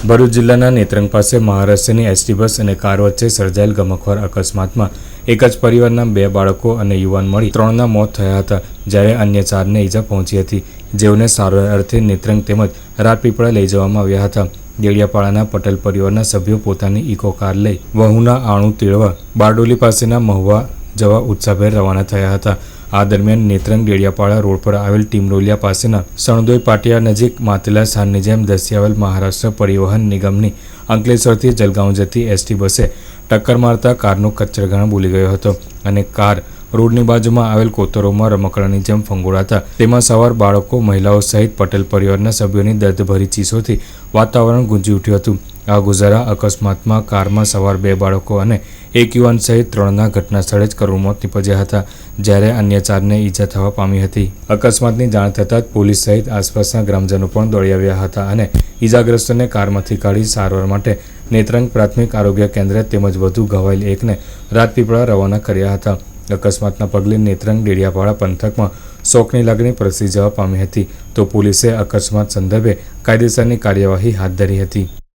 ભરૂચ જિલ્લાના નેત્રંગ પાસે મહારાષ્ટ્રની એસટી બસ અને કાર વચ્ચે સર્જાયેલ ગમખ્વાર અકસ્માતમાં એક જ પરિવારના 2 બાળકો અને યુવાન મળી 3ના મોત થયા હતા, જ્યારે અન્ય 4ને ઈજા પહોંચી હતી, જેઓને સારવાર અર્થે નેત્રંગ તેમજ રાજપીપળા લઈ જવામાં આવ્યા હતા। દેડિયાપાડાના પટેલ પરિવારના સભ્યો પોતાની ઇકો કાર લઈ વહુના આણું તેડવા બારડોલી પાસેના મહુવા જવા ઉત્સાહભેર રવાના થયા હતા। આ દરમિયાન નેત્રંગ દેડિયાપાડા રોડ પર આવેલ ટીમરોલિયા પાસેના સણદોઈ પાટિયા નજીક માતેલા સાનની જેમ ધસી આવેલ મહારાષ્ટ્ર પરિવહન નિગમની અંકલેશ્વરથી જલગાંવ જતી એસટી બસે ટક્કર મારતા કારનો કચ્ચરઘાણ બોલી ગયો હતો અને કાર રોડની બાજુમાં આવેલ કોતરોમાં રમકડાની જેમ ફંગોળાતા તેમાં સવાર બાળકો, મહિલાઓ સહિત પટેલ પરિવારના સભ્યોની દર્દભરી ચીસોથી વાતાવરણ ગુંજી ઉઠ્યું હતું। આ ગુજારા અકસ્માતમાં કારમાં સવાર 2 બાળકો અને એક યુવાન સહિત 3ના ઘટના સ્થળે જ કરુણ મોત નીપજ્યા હતા, જ્યારે અન્ય 4ને ઈજા થવા પામી હતી। અકસ્માતની જાણ થતાં જ પોલીસ સહિત આસપાસના ગ્રામજનો પણ દોડી આવ્યા હતા અને ઈજાગ્રસ્તોને કારમાંથી કાઢી સારવાર માટે નેત્રંગ પ્રાથમિક આરોગ્ય કેન્દ્ર તેમજ વધુ ઘવાયેલ એકને રાજપીપળા રવાના કર્યા હતા। અકસ્માતના પગલે નેત્રંગ દેડિયાપાડા પંથકમાં શોકની લાગણી પ્રસરી જવા પામી હતી, તો પોલીસે અકસ્માત સંદર્ભે કાયદેસરની કાર્યવાહી હાથ ધરી હતી।